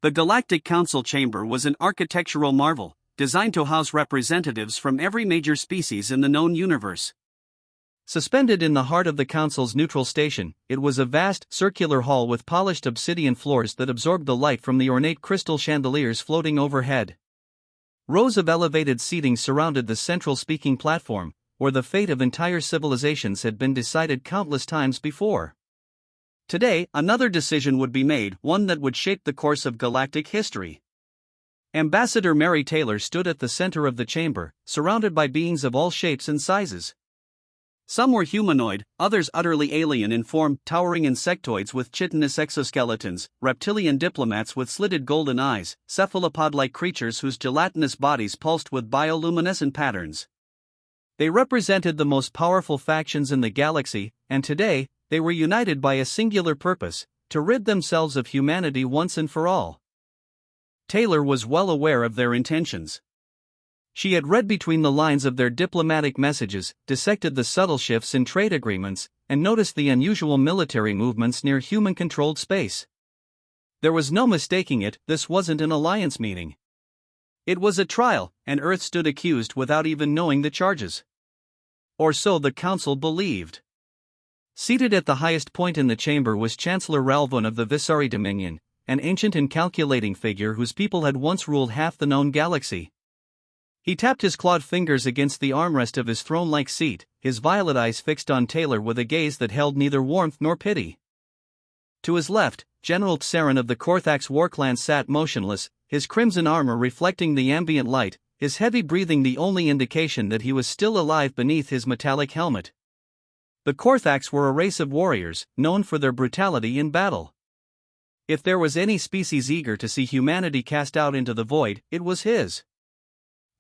The Galactic Council chamber was an architectural marvel, designed to house representatives from every major species in the known universe. Suspended in the heart of the Council's neutral station, it was a vast, circular hall with polished obsidian floors that absorbed the light from the ornate crystal chandeliers floating overhead. Rows of elevated seating surrounded the central speaking platform, where the fate of entire civilizations had been decided countless times before. Today, another decision would be made, one that would shape the course of galactic history. Ambassador Mary Taylor stood at the center of the chamber, surrounded by beings of all shapes and sizes. Some were humanoid, others utterly alien in form, towering insectoids with chitinous exoskeletons, reptilian diplomats with slitted golden eyes, cephalopod-like creatures whose gelatinous bodies pulsed with bioluminescent patterns. They represented the most powerful factions in the galaxy, and today, they were united by a singular purpose: to rid themselves of humanity once and for all. Taylor was well aware of their intentions. She had read between the lines of their diplomatic messages, dissected the subtle shifts in trade agreements, and noticed the unusual military movements near human-controlled space. There was no mistaking it, this wasn't an alliance meeting. It was a trial, and Earth stood accused without even knowing the charges. Or so the Council believed. Seated at the highest point in the chamber was Chancellor Ralvun of the Visari Dominion, an ancient and calculating figure whose people had once ruled half the known galaxy. He tapped his clawed fingers against the armrest of his throne-like seat, his violet eyes fixed on Taylor with a gaze that held neither warmth nor pity. To his left, General Tsarin of the Korthax Warclan sat motionless, his crimson armor reflecting the ambient light, his heavy breathing the only indication that he was still alive beneath his metallic helmet. The Korthax were a race of warriors, known for their brutality in battle. If there was any species eager to see humanity cast out into the void, it was his.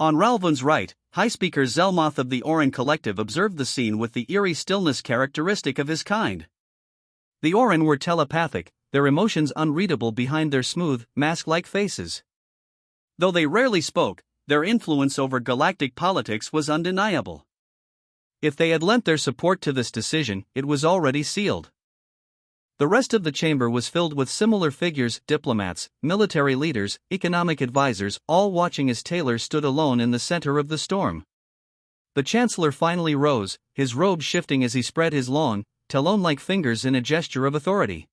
On Ralvun's right, High Speaker Zelmoth of the Orin Collective observed the scene with the eerie stillness characteristic of his kind. The Orin were telepathic, their emotions unreadable behind their smooth, mask-like faces. Though they rarely spoke, their influence over galactic politics was undeniable. If they had lent their support to this decision, it was already sealed. The rest of the chamber was filled with similar figures: diplomats, military leaders, economic advisors, all watching as Taylor stood alone in the center of the storm. The Chancellor finally rose, his robe shifting as he spread his long, talon-like fingers in a gesture of authority.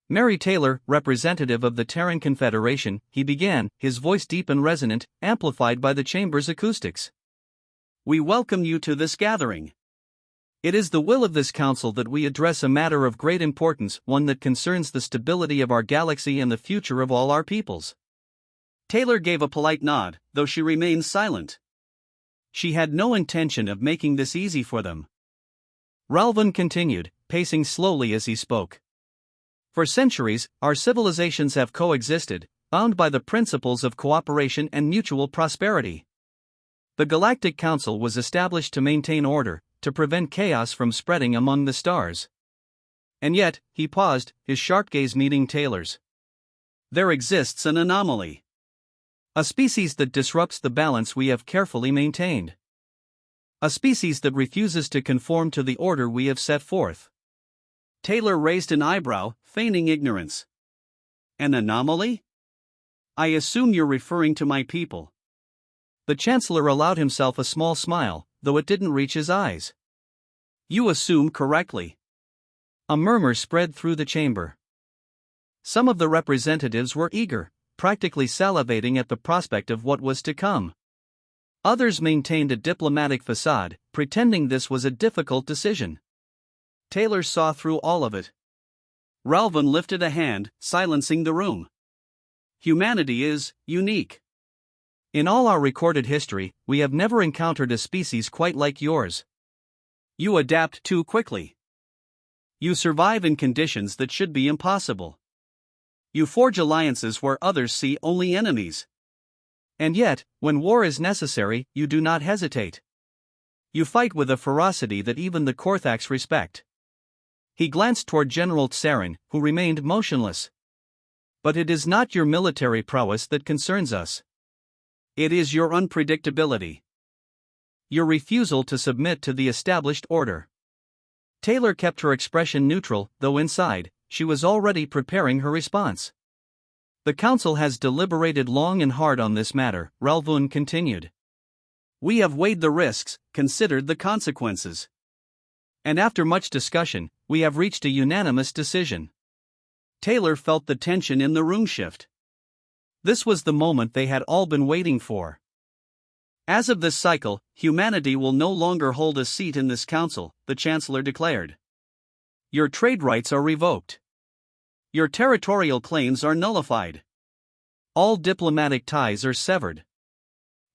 Mary Taylor, representative of the Terran Confederation, he began, his voice deep and resonant, amplified by the chamber's acoustics. We welcome you to this gathering. It is the will of this council that we address a matter of great importance, one that concerns the stability of our galaxy and the future of all our peoples. Taylor gave a polite nod, though she remained silent. She had no intention of making this easy for them. Ralvun continued, pacing slowly as he spoke. For centuries, our civilizations have coexisted, bound by the principles of cooperation and mutual prosperity. The Galactic Council was established to maintain order, to prevent chaos from spreading among the stars. And yet, he paused, his sharp gaze meeting Taylor's. There exists an anomaly. A species that disrupts the balance we have carefully maintained. A species that refuses to conform to the order we have set forth. Taylor raised an eyebrow, feigning ignorance. An anomaly? I assume you're referring to my people. The Chancellor allowed himself a small smile, though it didn't reach his eyes. You assume correctly. A murmur spread through the chamber. Some of the representatives were eager, practically salivating at the prospect of what was to come. Others maintained a diplomatic facade, pretending this was a difficult decision. Taylor saw through all of it. Ralvun lifted a hand, silencing the room. Humanity is unique. In all our recorded history, we have never encountered a species quite like yours. You adapt too quickly. You survive in conditions that should be impossible. You forge alliances where others see only enemies. And yet, when war is necessary, you do not hesitate. You fight with a ferocity that even the Korthax respect. He glanced toward General Tsarin, who remained motionless. But it is not your military prowess that concerns us. It is your unpredictability. Your refusal to submit to the established order. Taylor kept her expression neutral, though inside, she was already preparing her response. The council has deliberated long and hard on this matter, Ralvun continued. We have weighed the risks, considered the consequences. And after much discussion, we have reached a unanimous decision. Taylor felt the tension in the room shift. This was the moment they had all been waiting for. As of this cycle, humanity will no longer hold a seat in this council, the Chancellor declared. Your trade rights are revoked. Your territorial claims are nullified. All diplomatic ties are severed.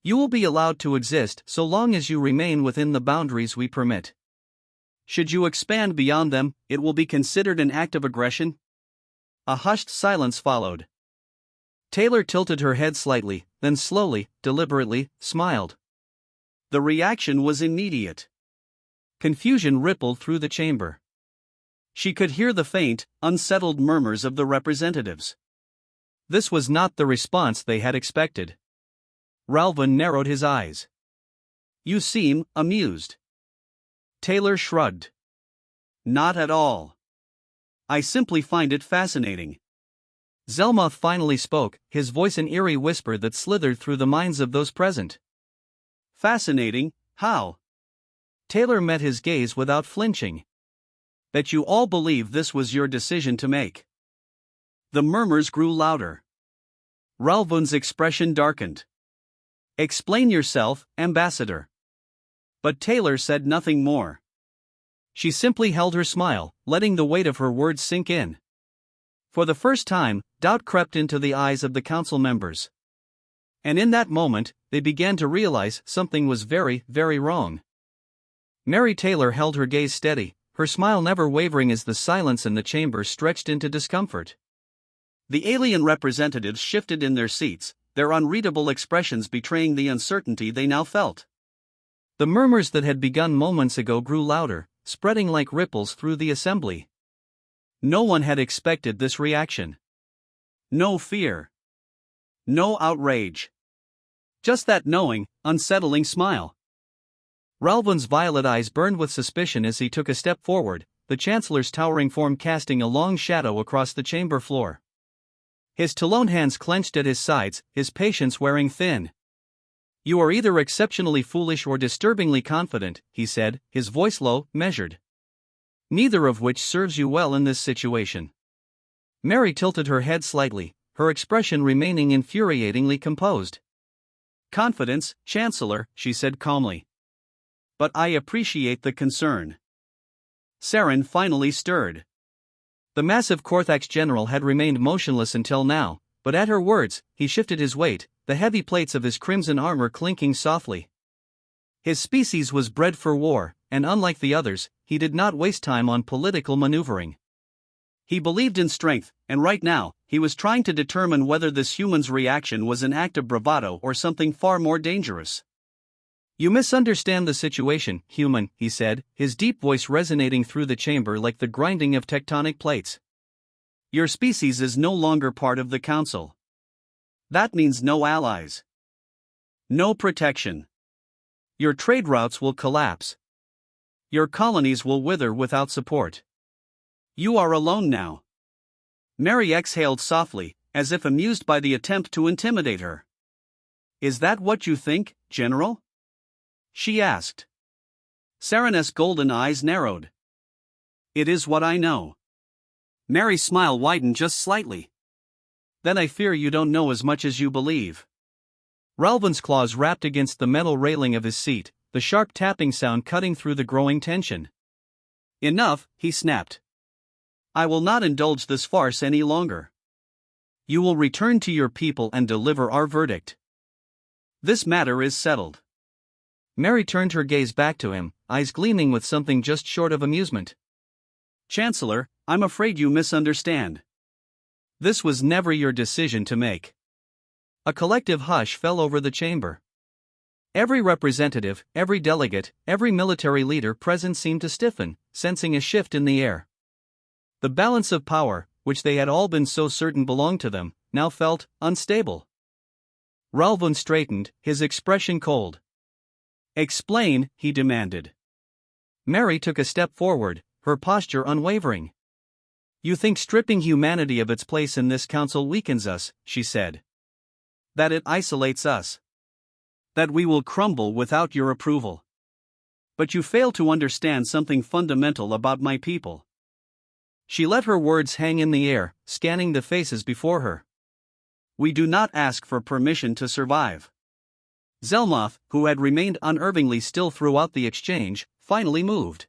You will be allowed to exist so long as you remain within the boundaries we permit. Should you expand beyond them, it will be considered an act of aggression. A hushed silence followed. Taylor tilted her head slightly, then slowly, deliberately, smiled. The reaction was immediate. Confusion rippled through the chamber. She could hear the faint, unsettled murmurs of the representatives. This was not the response they had expected. Ralvun narrowed his eyes. You seem amused. Taylor shrugged. Not at all. I simply find it fascinating. Zelmoth finally spoke, his voice an eerie whisper that slithered through the minds of those present. Fascinating, how? Taylor met his gaze without flinching. That you all believe this was your decision to make. The murmurs grew louder. Ralvun's expression darkened. Explain yourself, Ambassador. But Taylor said nothing more. She simply held her smile, letting the weight of her words sink in. For the first time, doubt crept into the eyes of the council members. And in that moment, they began to realize something was very, very wrong. Mary Taylor held her gaze steady, her smile never wavering as the silence in the chamber stretched into discomfort. The alien representatives shifted in their seats, their unreadable expressions betraying the uncertainty they now felt. The murmurs that had begun moments ago grew louder, spreading like ripples through the assembly. No one had expected this reaction. No fear. No outrage. Just that knowing, unsettling smile. Ralvun's violet eyes burned with suspicion as he took a step forward, the Chancellor's towering form casting a long shadow across the chamber floor. His taloned hands clenched at his sides, his patience wearing thin. You are either exceptionally foolish or disturbingly confident, he said, his voice low, measured. Neither of which serves you well in this situation. Mary tilted her head slightly, her expression remaining infuriatingly composed. Confidence, Chancellor, she said calmly. But I appreciate the concern. Saren finally stirred. The massive Korthax general had remained motionless until now, but at her words, he shifted his weight, the heavy plates of his crimson armor clinking softly. His species was bred for war, and unlike the others, he did not waste time on political maneuvering. He believed in strength, and right now, he was trying to determine whether this human's reaction was an act of bravado or something far more dangerous. You misunderstand the situation, human, he said, his deep voice resonating through the chamber like the grinding of tectonic plates. Your species is no longer part of the Council. That means no allies. No protection. Your trade routes will collapse. Your colonies will wither without support. You are alone now. Mary exhaled softly, as if amused by the attempt to intimidate her. Is that what you think, General? She asked. Saren's golden eyes narrowed. It is what I know. Mary's smile widened just slightly. Then I fear you don't know as much as you believe. Ralvun's claws rapped against the metal railing of his seat, the sharp tapping sound cutting through the growing tension. Enough, he snapped. I will not indulge this farce any longer. You will return to your people and deliver our verdict. This matter is settled. Mary turned her gaze back to him, eyes gleaming with something just short of amusement. Chancellor, I'm afraid you misunderstand. This was never your decision to make. A collective hush fell over the chamber. Every representative, every delegate, every military leader present seemed to stiffen, sensing a shift in the air. The balance of power, which they had all been so certain belonged to them, now felt unstable. Ralvun straightened, his expression cold. Explain, he demanded. Mary took a step forward, her posture unwavering. You think stripping humanity of its place in this council weakens us, she said. That it isolates us. That we will crumble without your approval. But you fail to understand something fundamental about my people. She let her words hang in the air, scanning the faces before her. We do not ask for permission to survive. Zelmoth, who had remained unervingly still throughout the exchange, finally moved.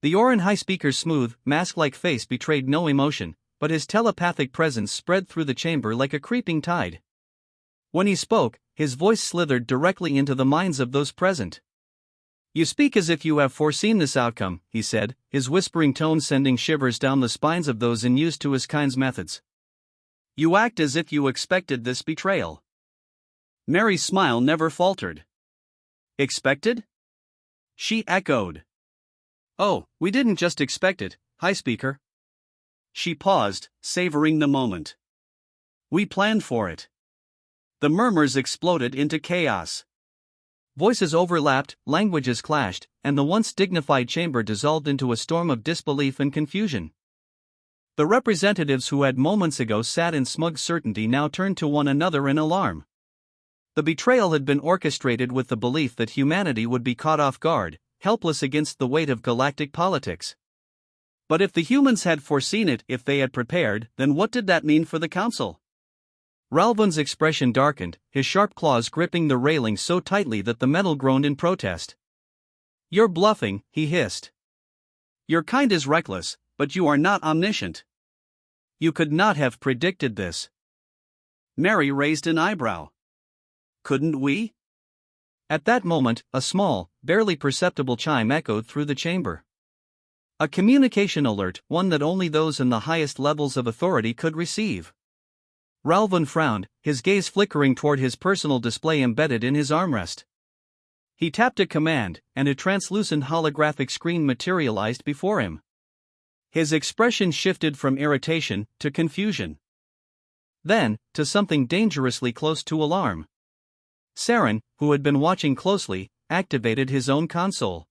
The Oran High Speaker's smooth, mask-like face betrayed no emotion, but his telepathic presence spread through the chamber like a creeping tide. When he spoke, his voice slithered directly into the minds of those present. You speak as if you have foreseen this outcome, he said, his whispering tone sending shivers down the spines of those unused to his kind's methods. You act as if you expected this betrayal. Mary's smile never faltered. Expected? She echoed. Oh, we didn't just expect it, High Speaker. She paused, savoring the moment. We planned for it. The murmurs exploded into chaos. Voices overlapped, languages clashed, and the once dignified chamber dissolved into a storm of disbelief and confusion. The representatives who had moments ago sat in smug certainty now turned to one another in alarm. The betrayal had been orchestrated with the belief that humanity would be caught off guard, helpless against the weight of galactic politics. But if the humans had foreseen it, if they had prepared, then what did that mean for the Council? Ralvan's expression darkened, his sharp claws gripping the railing so tightly that the metal groaned in protest. You're bluffing, he hissed. Your kind is reckless, but you are not omniscient. You could not have predicted this. Mary raised an eyebrow. Couldn't we? At that moment, a small, barely perceptible chime echoed through the chamber. A communication alert, one that only those in the highest levels of authority could receive. Ralvan frowned, his gaze flickering toward his personal display embedded in his armrest. He tapped a command, and a translucent holographic screen materialized before him. His expression shifted from irritation to confusion. Then, to something dangerously close to alarm. Saren, who had been watching closely, activated his own console.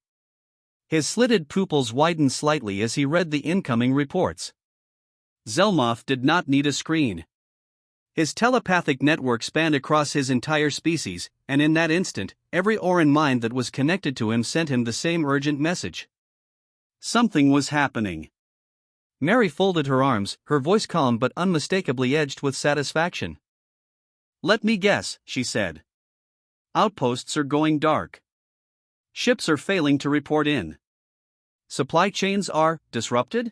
His slitted pupils widened slightly as he read the incoming reports. Zelmoth did not need a screen. His telepathic network spanned across his entire species, and in that instant, every Oran mind that was connected to him sent him the same urgent message. Something was happening. Mary folded her arms, her voice calm but unmistakably edged with satisfaction. Let me guess, she said. Outposts are going dark. Ships are failing to report in. Supply chains are disrupted?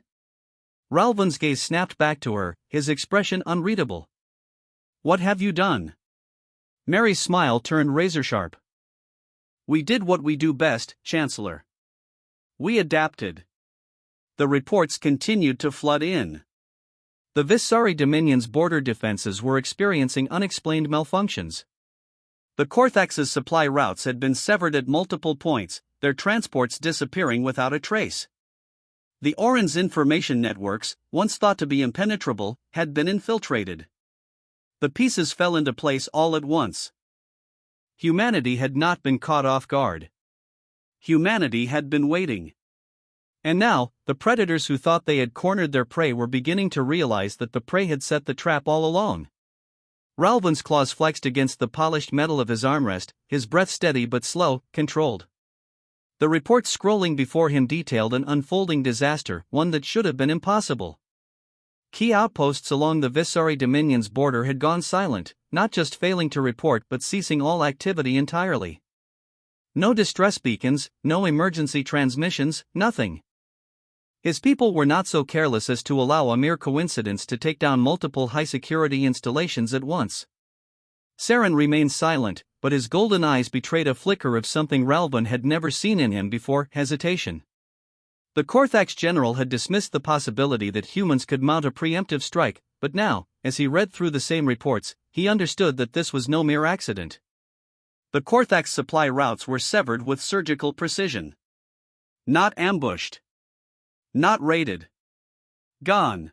Ralvan's gaze snapped back to her, his expression unreadable. What have you done? Mary's smile turned razor-sharp. We did what we do best, Chancellor. We adapted. The reports continued to flood in. The Visari Dominion's border defenses were experiencing unexplained malfunctions. The Korthax's supply routes had been severed at multiple points, their transports disappearing without a trace. The Oran's information networks, once thought to be impenetrable, had been infiltrated. The pieces fell into place all at once. Humanity had not been caught off guard. Humanity had been waiting. And now, the predators who thought they had cornered their prey were beginning to realize that the prey had set the trap all along. Ralvan's claws flexed against the polished metal of his armrest, his breath steady but slow, controlled. The reports scrolling before him detailed an unfolding disaster, one that should have been impossible. Key outposts along the Visari Dominion's border had gone silent, not just failing to report but ceasing all activity entirely. No distress beacons, no emergency transmissions, nothing. His people were not so careless as to allow a mere coincidence to take down multiple high-security installations at once. Saren remained silent, but his golden eyes betrayed a flicker of something Ralvan had never seen in him before: hesitation. The Korthax general had dismissed the possibility that humans could mount a preemptive strike, but now, as he read through the same reports, he understood that this was no mere accident. The Korthax supply routes were severed with surgical precision. Not ambushed. Not raided. Gone.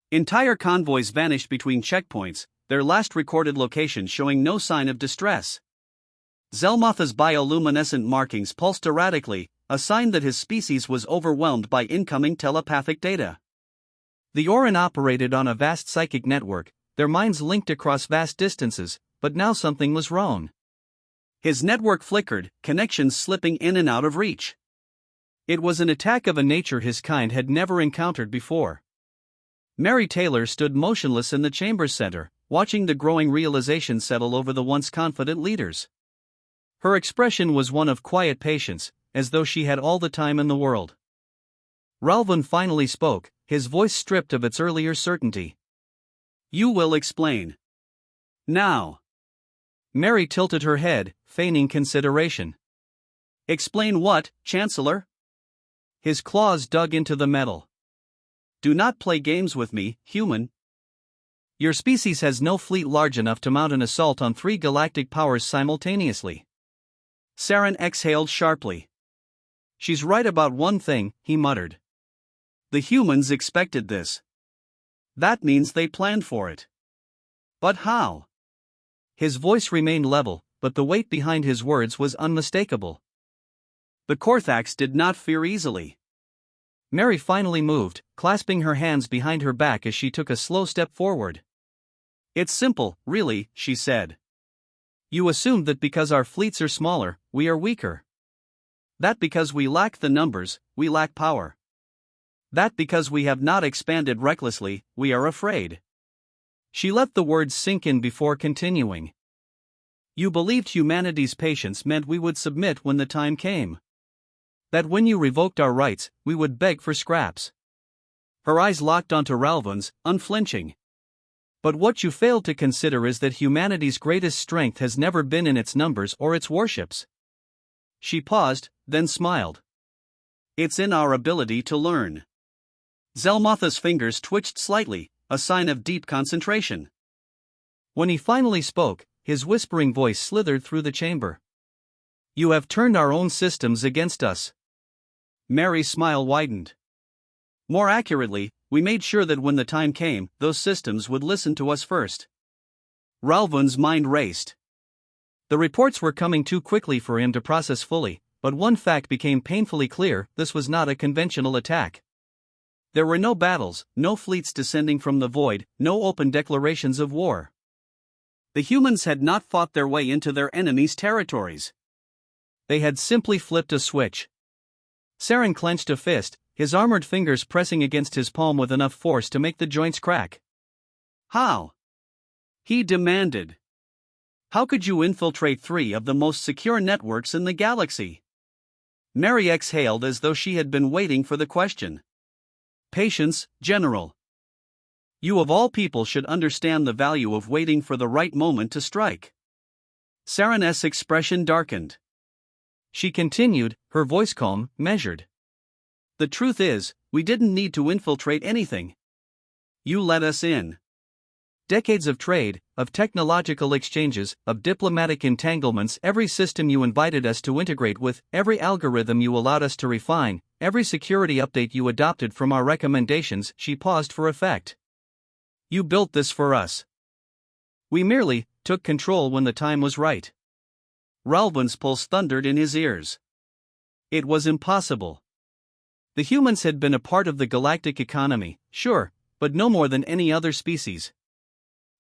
Entire convoys vanished between checkpoints, their last recorded location showing no sign of distress. Zelmoth's bioluminescent markings pulsed erratically, a sign that his species was overwhelmed by incoming telepathic data. The Orin operated on a vast psychic network, their minds linked across vast distances, but now something was wrong. His network flickered, connections slipping in and out of reach. It was an attack of a nature his kind had never encountered before. Mary Taylor stood motionless in the chamber's center, watching the growing realization settle over the once confident leaders. Her expression was one of quiet patience, as though she had all the time in the world. Ralvin finally spoke, his voice stripped of its earlier certainty. "You will explain. Now." Mary tilted her head, feigning consideration. "Explain what, Chancellor?" His claws dug into the metal. "Do not play games with me, human. Your species has no fleet large enough to mount an assault on 3 galactic powers simultaneously." Saren exhaled sharply. "She's right about one thing," he muttered. "The humans expected this. That means they planned for it. But how?" His voice remained level, but the weight behind his words was unmistakable. "The Korthax did not fear easily." Mary finally moved, clasping her hands behind her back as she took a slow step forward. "It's simple, really," she said. "You assumed that because our fleets are smaller, we are weaker. That because we lack the numbers, we lack power. That because we have not expanded recklessly, we are afraid." She let the words sink in before continuing. "You believed humanity's patience meant we would submit when the time came. That when you revoked our rights, we would beg for scraps." Her eyes locked onto Ralvin's, unflinching. "But what you failed to consider is that humanity's greatest strength has never been in its numbers or its warships." She paused, then smiled. "It's in our ability to learn." Zelmotha's fingers twitched slightly, a sign of deep concentration. When he finally spoke, his whispering voice slithered through the chamber. "You have turned our own systems against us." Mary's smile widened. "More accurately, we made sure that when the time came, those systems would listen to us first." Ralvin's mind raced. The reports were coming too quickly for him to process fully, but one fact became painfully clear: this was not a conventional attack. There were no battles, no fleets descending from the void, no open declarations of war. The humans had not fought their way into their enemies' territories. They had simply flipped a switch. Saren clenched a fist, his armored fingers pressing against his palm with enough force to make the joints crack. "How?" he demanded. "How could you infiltrate 3 of the most secure networks in the galaxy?" Mary exhaled as though she had been waiting for the question. "Patience, General. You of all people should understand the value of waiting for the right moment to strike." Saren's expression darkened. She continued, her voice calm, measured. "The truth is, we didn't need to infiltrate anything. You let us in. Decades of trade, of technological exchanges, of diplomatic entanglements, every system you invited us to integrate with, every algorithm you allowed us to refine, every security update you adopted from our recommendations." She paused for effect. "You built this for us. We merely took control when the time was right." Ralvin's pulse thundered in his ears. It was impossible. The humans had been a part of the galactic economy, sure, but no more than any other species.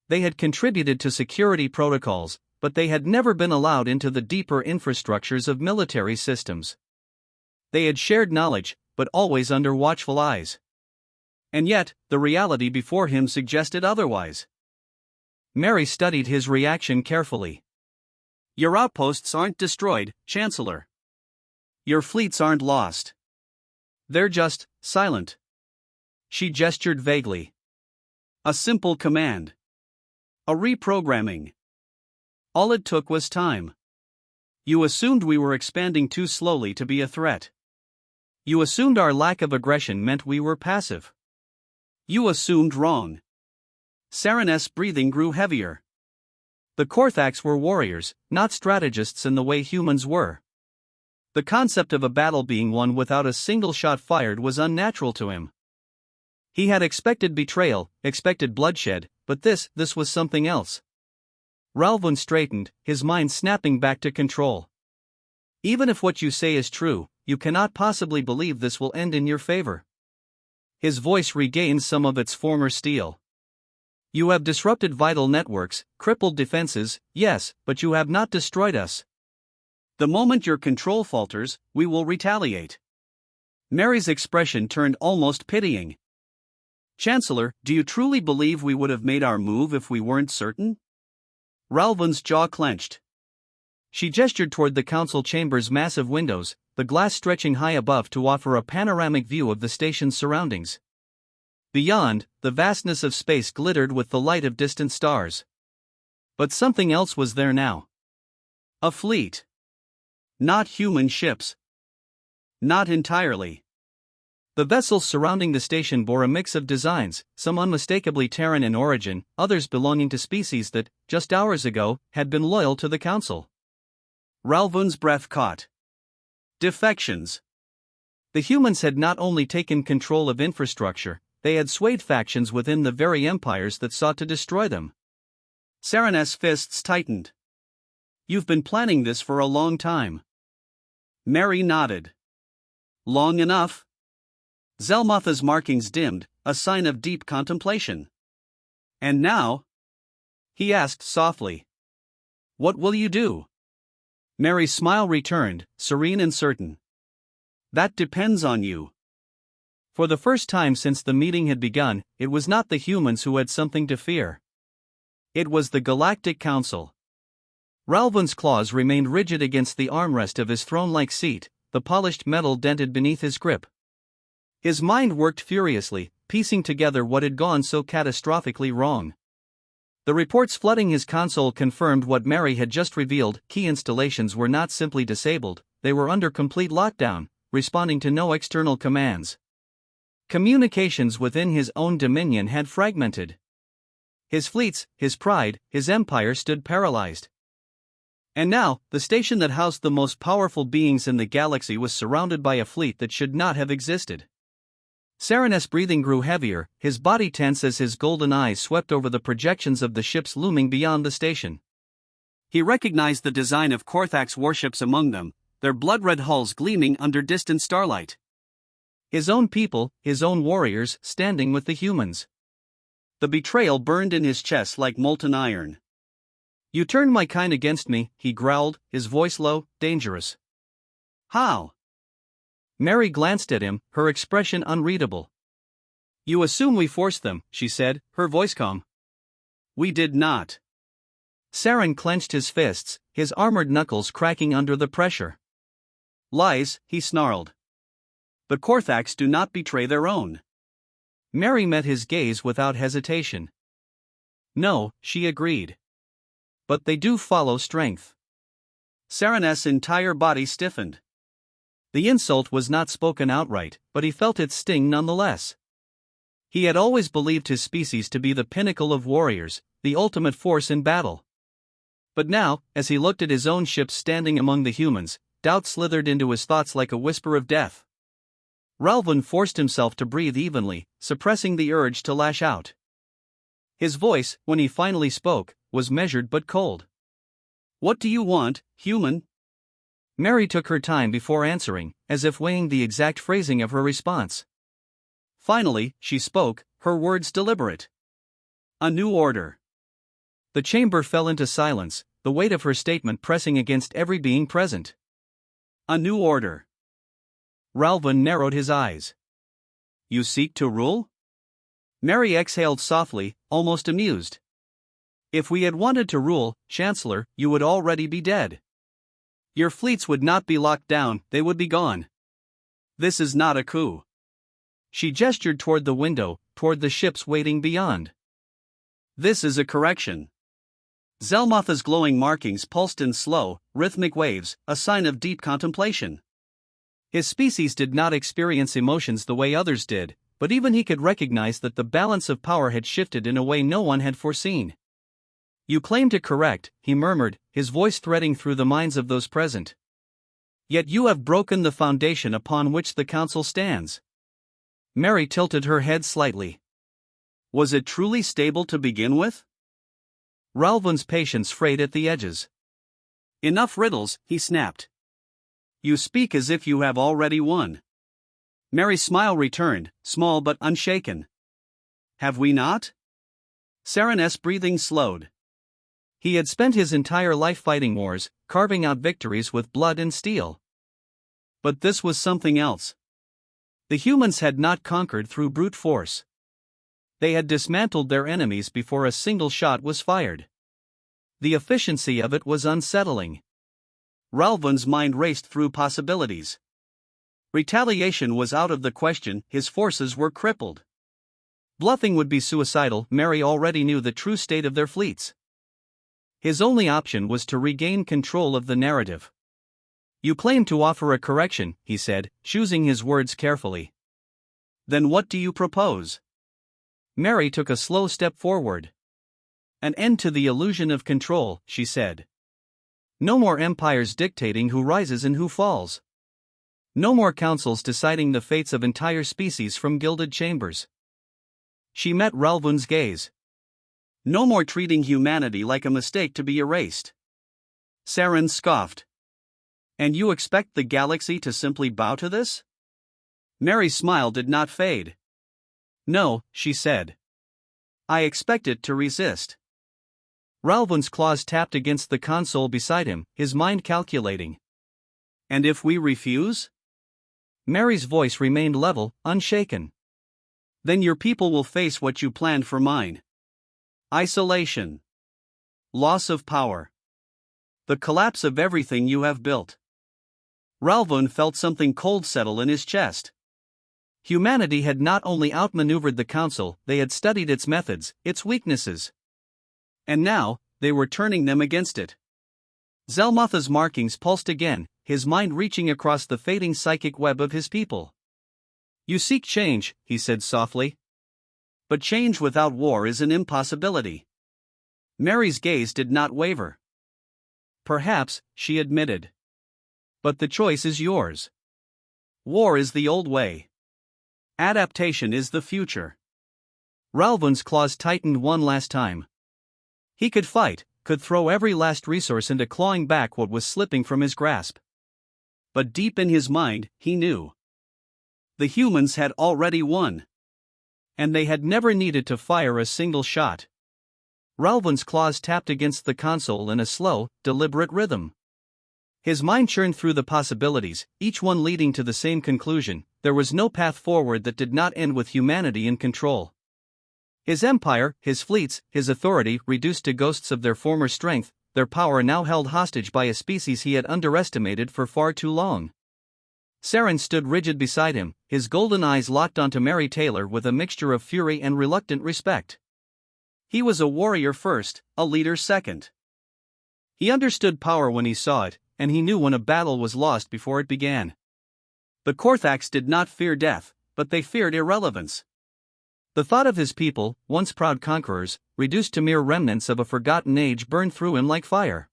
They had contributed to security protocols, but they had never been allowed into the deeper infrastructures of military systems. They had shared knowledge, but always under watchful eyes. And yet, the reality before him suggested otherwise. Mary studied his reaction carefully. "Your outposts aren't destroyed, Chancellor. Your fleets aren't lost. They're just silent." She gestured vaguely. "A simple command. A reprogramming. All it took was time. You assumed we were expanding too slowly to be a threat. You assumed our lack of aggression meant we were passive. You assumed wrong." Saren's breathing grew heavier. The Korthax were warriors, not strategists in the way humans were. The concept of a battle being won without a single shot fired was unnatural to him. He had expected betrayal, expected bloodshed, but this was something else. Ralvin straightened, his mind snapping back to control. "Even if what you say is true, you cannot possibly believe this will end in your favor." His voice regained some of its former steel. You have disrupted vital networks, crippled defenses, yes, but you have not destroyed us. The moment your control falters, we will retaliate. Mary's expression turned almost pitying. Chancellor, do you truly believe we would have made our move if we weren't certain? Ralvan's jaw clenched. She gestured toward the council chamber's massive windows, the glass stretching high above to offer a panoramic view of the station's surroundings. Beyond, the vastness of space glittered with the light of distant stars. But something else was there now. A fleet. Not human ships. Not entirely. The vessels surrounding the station bore a mix of designs, some unmistakably Terran in origin, others belonging to species that, just hours ago, had been loyal to the Council. Ralvan's breath caught. Defections. The humans had not only taken control of infrastructure, they had swayed factions within the very empires that sought to destroy them. Sereness' fists tightened. You've been planning this for a long time. Mary nodded. Long enough? Zelmotha's markings dimmed, a sign of deep contemplation. And now? He asked softly. What will you do? Mary's smile returned, serene and certain. That depends on you. For the first time since the meeting had begun, it was not the humans who had something to fear. It was the Galactic Council. Ralvan's claws remained rigid against the armrest of his throne-like seat, the polished metal dented beneath his grip. His mind worked furiously, piecing together what had gone so catastrophically wrong. The reports flooding his console confirmed what Mary had just revealed: key installations were not simply disabled, they were under complete lockdown, responding to no external commands. Communications within his own dominion had fragmented. His fleets, his pride, his empire stood paralyzed. And now, the station that housed the most powerful beings in the galaxy was surrounded by a fleet that should not have existed. Sereness' breathing grew heavier, his body tense as his golden eyes swept over the projections of the ships looming beyond the station. He recognized the design of Korthak's warships among them, their blood-red hulls gleaming under distant starlight. His own people, his own warriors, standing with the humans. The betrayal burned in his chest like molten iron. You turned my kind against me, he growled, his voice low, dangerous. How? Mary glanced at him, her expression unreadable. You assume we forced them, she said, her voice calm. We did not. Saren clenched his fists, his armored knuckles cracking under the pressure. Lies, he snarled. The Korthaks do not betray their own. Mary met his gaze without hesitation. No, she agreed. But they do follow strength. Sereness' entire body stiffened. The insult was not spoken outright, but he felt its sting nonetheless. He had always believed his species to be the pinnacle of warriors, the ultimate force in battle. But now, as he looked at his own ships standing among the humans, doubt slithered into his thoughts like a whisper of death. Ralvan forced himself to breathe evenly, suppressing the urge to lash out. His voice, when he finally spoke, was measured but cold. What do you want, human? Mary took her time before answering, as if weighing the exact phrasing of her response. Finally, she spoke, her words deliberate. A new order. The chamber fell into silence, the weight of her statement pressing against every being present. A new order. Ralvan narrowed his eyes. You seek to rule? Mary exhaled softly, almost amused. If we had wanted to rule, Chancellor, you would already be dead. Your fleets would not be locked down, they would be gone. This is not a coup. She gestured toward the window, toward the ships waiting beyond. This is a correction. Zelmotha's glowing markings pulsed in slow, rhythmic waves, a sign of deep contemplation. His species did not experience emotions the way others did, but even he could recognize that the balance of power had shifted in a way no one had foreseen. You claim to correct, he murmured, his voice threading through the minds of those present. Yet you have broken the foundation upon which the council stands. Mary tilted her head slightly. Was it truly stable to begin with? Ralvan's patience frayed at the edges. Enough riddles, he snapped. You speak as if you have already won. Mary's smile returned, small but unshaken. Have we not? Saren's breathing slowed. He had spent his entire life fighting wars, carving out victories with blood and steel. But this was something else. The humans had not conquered through brute force. They had dismantled their enemies before a single shot was fired. The efficiency of it was unsettling. Ralvun's mind raced through possibilities. Retaliation was out of the question, his forces were crippled. Bluffing would be suicidal, Mary already knew the true state of their fleets. His only option was to regain control of the narrative. You claim to offer a correction, he said, choosing his words carefully. Then what do you propose? Mary took a slow step forward. An end to the illusion of control, she said. No more empires dictating who rises and who falls. No more councils deciding the fates of entire species from gilded chambers. She met Ralvun's gaze. No more treating humanity like a mistake to be erased. Saren scoffed. And you expect the galaxy to simply bow to this? Mary's smile did not fade. No, she said. I expect it to resist. Ralvun's claws tapped against the console beside him, his mind calculating. And if we refuse? Mary's voice remained level, unshaken. Then your people will face what you planned for mine. Isolation. Loss of power. The collapse of everything you have built. Ralvun felt something cold settle in his chest. Humanity had not only outmaneuvered the Council, they had studied its methods, its weaknesses. And now, they were turning them against it. Zelmotha's markings pulsed again, his mind reaching across the fading psychic web of his people. You seek change, he said softly. But change without war is an impossibility. Mary's gaze did not waver. Perhaps, she admitted. But the choice is yours. War is the old way. Adaptation is the future. Ralvun's claws tightened one last time. He could fight, could throw every last resource into clawing back what was slipping from his grasp. But deep in his mind, he knew. The humans had already won. And they had never needed to fire a single shot. Ralvun's claws tapped against the console in a slow, deliberate rhythm. His mind churned through the possibilities, each one leading to the same conclusion: there was no path forward that did not end with humanity in control. His empire, his fleets, his authority reduced to ghosts of their former strength, their power now held hostage by a species he had underestimated for far too long. Saren stood rigid beside him, his golden eyes locked onto Mary Taylor with a mixture of fury and reluctant respect. He was a warrior first, a leader second. He understood power when he saw it, and he knew when a battle was lost before it began. The Korthax did not fear death, but they feared irrelevance. The thought of his people, once proud conquerors, reduced to mere remnants of a forgotten age, burned through him like fire.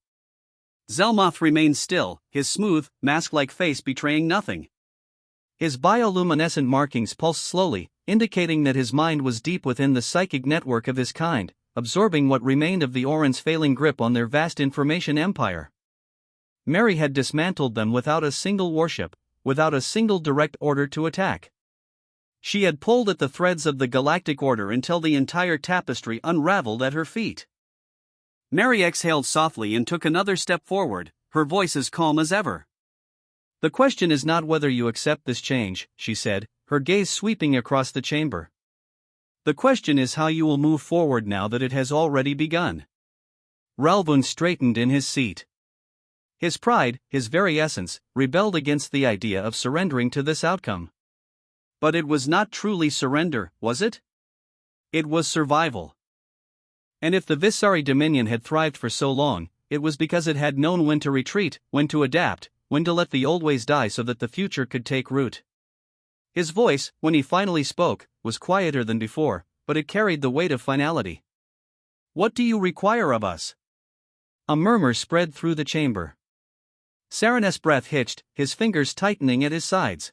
Zelmoth remained still, his smooth, mask-like face betraying nothing. His bioluminescent markings pulsed slowly, indicating that his mind was deep within the psychic network of his kind, absorbing what remained of the Oran's failing grip on their vast information empire. Mary had dismantled them without a single warship, without a single direct order to attack. She had pulled at the threads of the galactic order until the entire tapestry unraveled at her feet. Mary exhaled softly and took another step forward, her voice as calm as ever. The question is not whether you accept this change, she said, her gaze sweeping across the chamber. The question is how you will move forward now that it has already begun. Ralvun straightened in his seat. His pride, his very essence, rebelled against the idea of surrendering to this outcome. But it was not truly surrender, was it? It was survival. And if the Visari Dominion had thrived for so long, it was because it had known when to retreat, when to adapt, when to let the old ways die so that the future could take root. His voice, when he finally spoke, was quieter than before, but it carried the weight of finality. What do you require of us? A murmur spread through the chamber. Saren's breath hitched, his fingers tightening at his sides.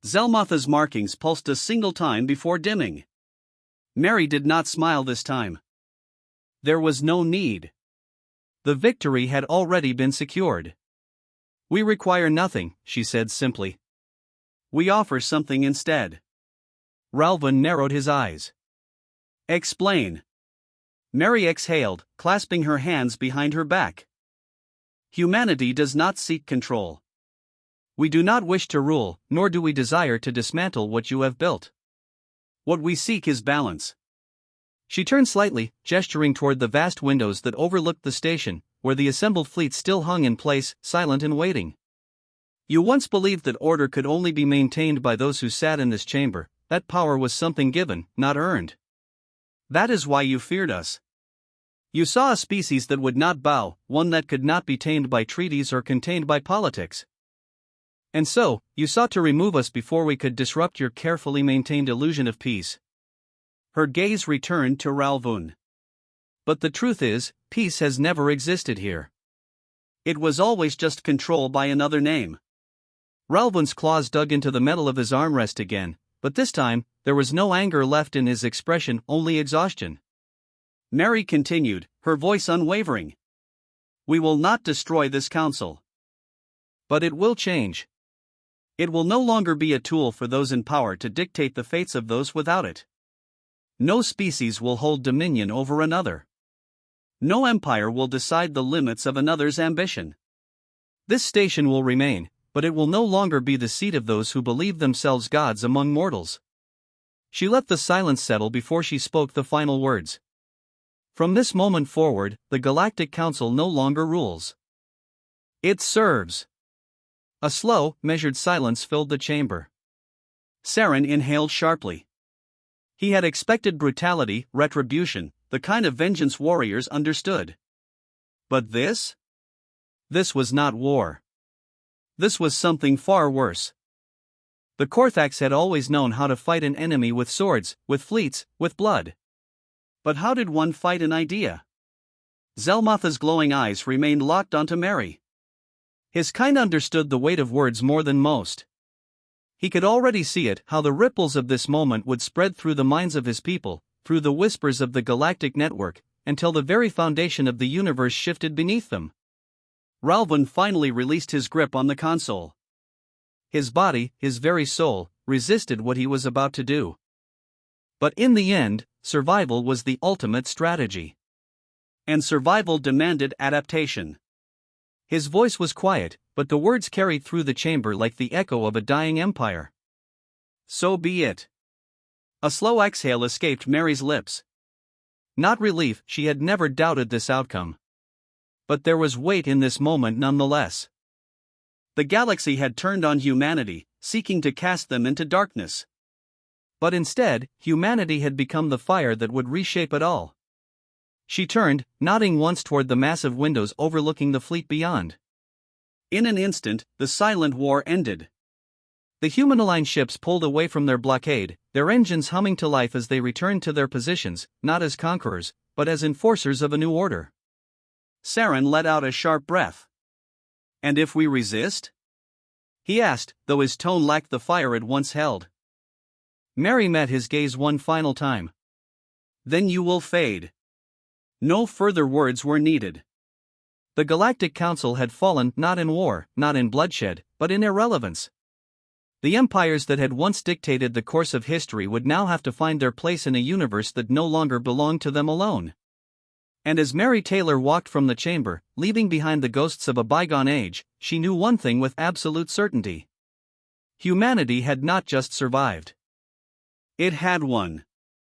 Zelmotha's markings pulsed a single time before dimming. Mary did not smile this time. There was no need. The victory had already been secured. We require nothing, she said simply. We offer something instead. Ralvin narrowed his eyes. Explain. Mary exhaled, clasping her hands behind her back. Humanity does not seek control. We do not wish to rule, nor do we desire to dismantle what you have built. What we seek is balance. She turned slightly, gesturing toward the vast windows that overlooked the station, where the assembled fleet still hung in place, silent and waiting. You once believed that order could only be maintained by those who sat in this chamber. That power was something given, not earned. That is why you feared us. You saw a species that would not bow, one that could not be tamed by treaties or contained by politics. And so, you sought to remove us before we could disrupt your carefully maintained illusion of peace. Her gaze returned to Ralvin. But the truth is, peace has never existed here. It was always just control by another name. Ralvin's claws dug into the metal of his armrest again, but this time, there was no anger left in his expression, only exhaustion. Mary continued, her voice unwavering. We will not destroy this council. But it will change. It will no longer be a tool for those in power to dictate the fates of those without it. No species will hold dominion over another. No empire will decide the limits of another's ambition. This station will remain, but it will no longer be the seat of those who believe themselves gods among mortals. She let the silence settle before she spoke the final words. From this moment forward, the Galactic Council no longer rules. It serves. A slow, measured silence filled the chamber. Saren inhaled sharply. He had expected brutality, retribution, the kind of vengeance warriors understood. But this? This was not war. This was something far worse. The Korthax had always known how to fight an enemy with swords, with fleets, with blood. But how did one fight an idea? Zelmotha's glowing eyes remained locked onto Mary. His kind understood the weight of words more than most. He could already see it, how the ripples of this moment would spread through the minds of his people, through the whispers of the galactic network, until the very foundation of the universe shifted beneath them. Ralvin finally released his grip on the console. His body, his very soul, resisted what he was about to do. But in the end, survival was the ultimate strategy. And survival demanded adaptation. His voice was quiet, but the words carried through the chamber like the echo of a dying empire. So be it. A slow exhale escaped Mary's lips. Not relief, she had never doubted this outcome. But there was weight in this moment nonetheless. The galaxy had turned on humanity, seeking to cast them into darkness. But instead, humanity had become the fire that would reshape it all. She turned, nodding once toward the massive windows overlooking the fleet beyond. In an instant, the silent war ended. The human-aligned ships pulled away from their blockade, their engines humming to life as they returned to their positions, not as conquerors, but as enforcers of a new order. Saren let out a sharp breath. And if we resist? He asked, though his tone lacked the fire it once held. Mary met his gaze one final time. Then you will fade. No further words were needed. The Galactic Council had fallen not in war, not in bloodshed, but in irrelevance. The empires that had once dictated the course of history would now have to find their place in a universe that no longer belonged to them alone. And as Mary Taylor walked from the chamber, leaving behind the ghosts of a bygone age, she knew one thing with absolute certainty. Humanity had not just survived. It had won.